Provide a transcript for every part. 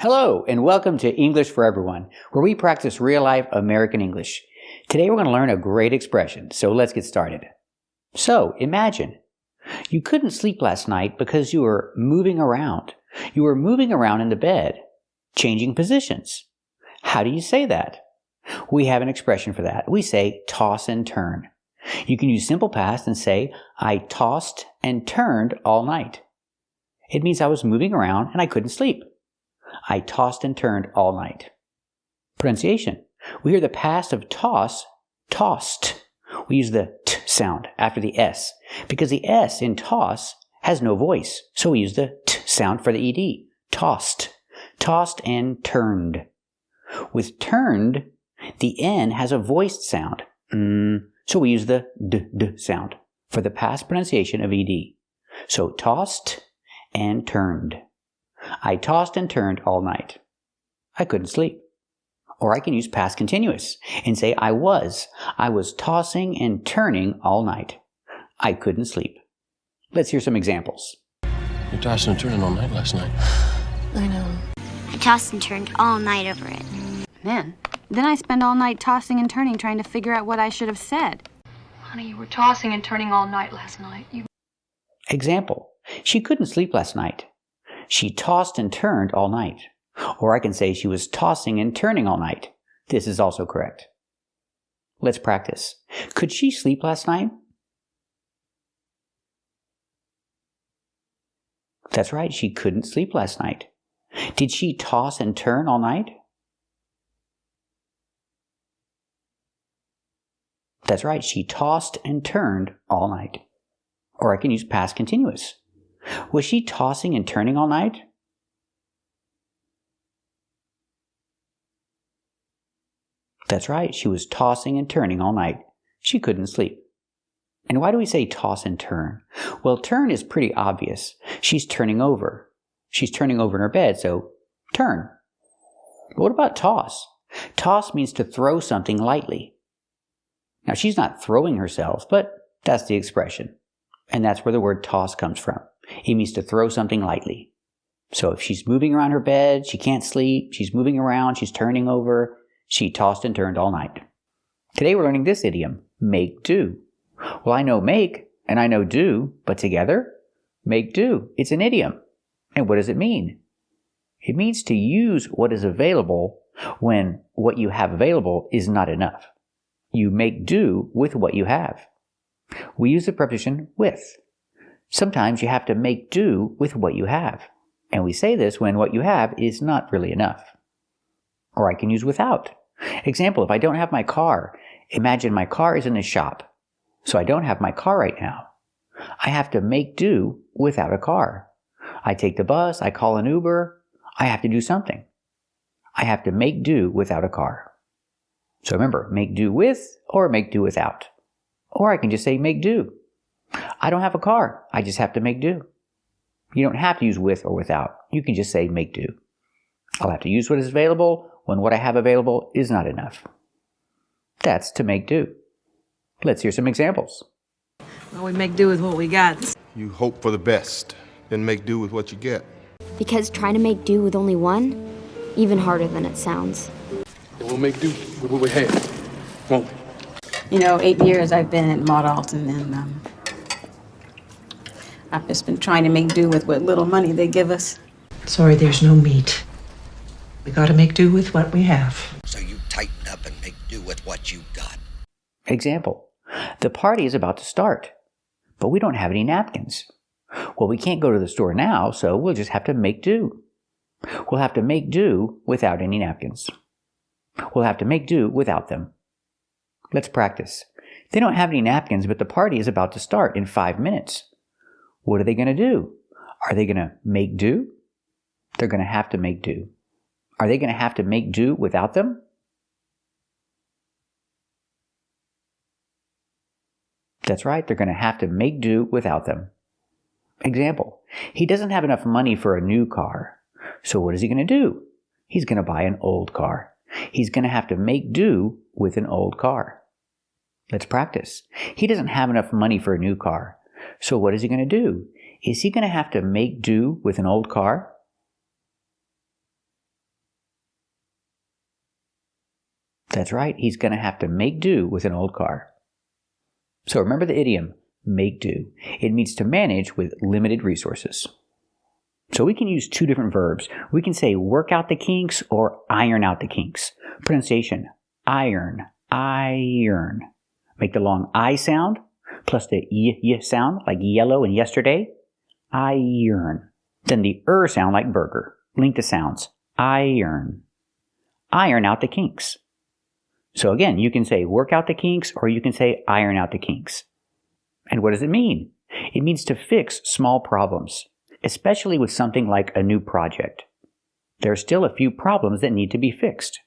Hello, and welcome to English for Everyone, where we practice real-life American English. Today we're going to learn a great expression, so let's get started. So, imagine. You couldn't sleep last night because you were moving around. You were moving around in the bed, changing positions. How do you say that? We have an expression for that. We say toss and turn. You can use simple past and say, I tossed and turned all night. It means I was moving around and I couldn't sleep. I tossed and turned all night. Pronunciation. We hear the past of toss, tossed. We use the t sound after the s because the s in toss has no voice. So we use the t sound for the ed. Tossed. Tossed and turned. With turned, the n has a voiced sound. So we use the d sound for the past pronunciation of ed. So tossed and turned. I tossed and turned all night. I couldn't sleep. Or I can use past continuous and say I was tossing and turning all night. I couldn't sleep. Let's hear some examples. You tossed and turned all night last night. I know. I tossed and turned all night over it. Man, then I spend all night tossing and turning trying to figure out what I should have said. Honey, you were tossing and turning all night last night. Example. She couldn't sleep last night. She tossed and turned all night. Or I can say she was tossing and turning all night. This is also correct. Let's practice. Could she sleep last night? That's right, she couldn't sleep last night. Did she toss and turn all night? That's right, she tossed and turned all night. Or I can use past continuous. Was she tossing and turning all night? That's right, she was tossing and turning all night. She couldn't sleep. And why do we say toss and turn? Well, turn is pretty obvious. She's turning over. She's turning over in her bed, so turn. But what about toss? Toss means to throw something lightly. Now, she's not throwing herself, but that's the expression. And that's where the word toss comes from. It means to throw something lightly. So if she's moving around her bed, she can't sleep, she's moving around, she's turning over, she tossed and turned all night. Today we're learning this idiom, make do. Well, I know make and I know do, but together, make do. It's an idiom. And what does it mean? It means to use what is available when what you have available is not enough. You make do with what you have. We use the preposition with. Sometimes you have to make do with what you have. And we say this when what you have is not really enough. Or I can use without. Example, if I don't have my car, imagine my car is in the shop. So I don't have my car right now. I have to make do without a car. I take the bus, I call an Uber, I have to do something. I have to make do without a car. So remember, make do with or make do without. Or I can just say make do. I don't have a car. I just have to make do. You don't have to use with or without. You can just say make do. I'll have to use what is available when what I have available is not enough. That's to make do. Let's hear some examples. Well, we make do with what we got. You hope for the best, then make do with what you get. Because trying to make do with only one, even harder than it sounds. We'll make do with what we have, won't we? You know, 8 years I've been at Maud Alton, and I've just been trying to make do with what little money they give us. Sorry, there's no meat. We gotta make do with what we have. So you tighten up and make do with what you got. Example. The party is about to start, but we don't have any napkins. Well, we can't go to the store now, so we'll just have to make do. We'll have to make do without any napkins. We'll have to make do without them. Let's practice. They don't have any napkins, but the party is about to start in 5 minutes. What are they going to do? Are they going to make do? They're going to have to make do. Are they going to have to make do without them? That's right, they're going to have to make do without them. Example, he doesn't have enough money for a new car. So what is he going to do? He's going to buy an old car. He's going to have to make do with an old car. Let's practice. He doesn't have enough money for a new car. So what is he going to do? Is he going to have to make do with an old car? That's right, he's going to have to make do with an old car. So remember the idiom, make do. It means to manage with limited resources. So we can use two different verbs. We can say work out the kinks or iron out the kinks. Pronunciation, iron, iron. Make the long I sound plus the y sound like yellow and yesterday. Iron. Then the sound like burger. Link the sounds. Iron. Iron out the kinks. So again, you can say work out the kinks or you can say iron out the kinks. And what does it mean? It means to fix small problems, especially with something like a new project. There are still a few problems that need to be fixed.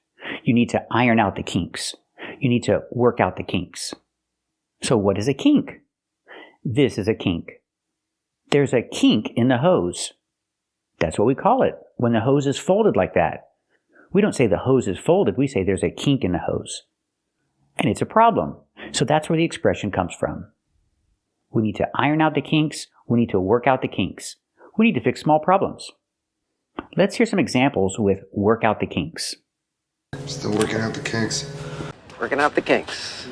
You need to iron out the kinks. You need to work out the kinks. So what is a kink? This is a kink. There's a kink in the hose. That's what we call it when the hose is folded like that. We don't say the hose is folded, we say there's a kink in the hose. And it's a problem. So that's where the expression comes from. We need to iron out the kinks, we need to work out the kinks. We need to fix small problems. Let's hear some examples with work out the kinks. Still working out the kinks. Working out the kinks.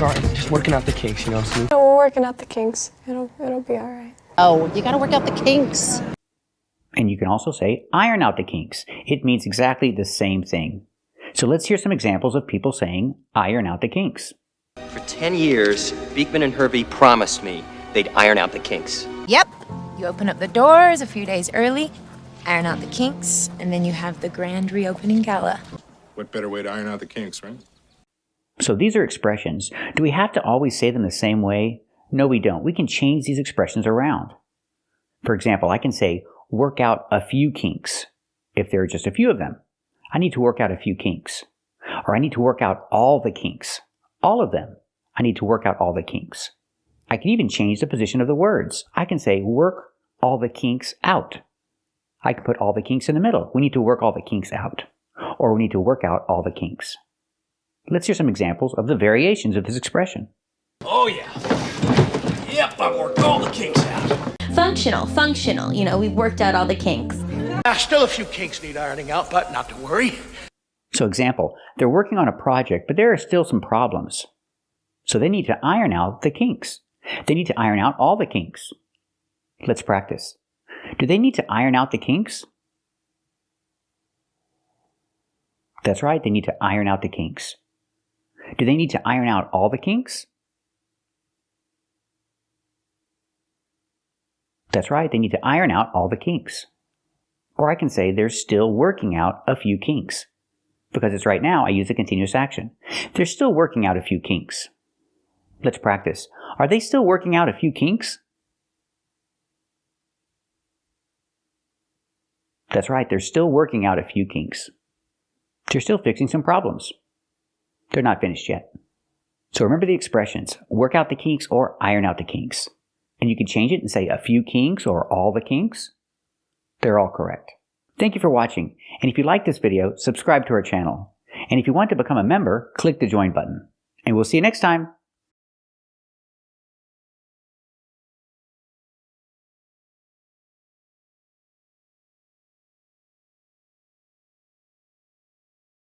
Sorry, just working out the kinks, you know, Snoop. No, we're working out the kinks. It'll be all right. Oh, you gotta work out the kinks. And you can also say iron out the kinks. It means exactly the same thing. So let's hear some examples of people saying iron out the kinks. For 10 years, Beekman and Hervey promised me they'd iron out the kinks. Yep. You open up the doors a few days early, iron out the kinks, and then you have the grand reopening gala. What better way to iron out the kinks, right? So these are expressions. Do we have to always say them the same way? No, we don't. We can change these expressions around. For example, I can say, work out a few kinks, if there are just a few of them. I need to work out a few kinks. Or I need to work out all the kinks. All of them. I need to work out all the kinks. I can even change the position of the words. I can say, work all the kinks out. I can put all the kinks in the middle. We need to work all the kinks out. Or we need to work out all the kinks. Let's hear some examples of the variations of this expression. Oh, yeah. Yep, I worked all the kinks out. Functional. You know, we've worked out all the kinks. Still a few kinks need ironing out, but not to worry. So example, they're working on a project, but there are still some problems. So they need to iron out the kinks. They need to iron out all the kinks. Let's practice. Do they need to iron out the kinks? That's right, they need to iron out the kinks. Do they need to iron out all the kinks? That's right, they need to iron out all the kinks. Or I can say they're still working out a few kinks. Because it's right now, I use a continuous action. They're still working out a few kinks. Let's practice. Are they still working out a few kinks? That's right, they're still working out a few kinks. They're still fixing some problems. They're not finished yet. So remember the expressions, work out the kinks or iron out the kinks. And you can change it and say a few kinks or all the kinks. They're all correct. Thank you for watching. And if you like this video, subscribe to our channel. And if you want to become a member, click the join button. And we'll see you next time.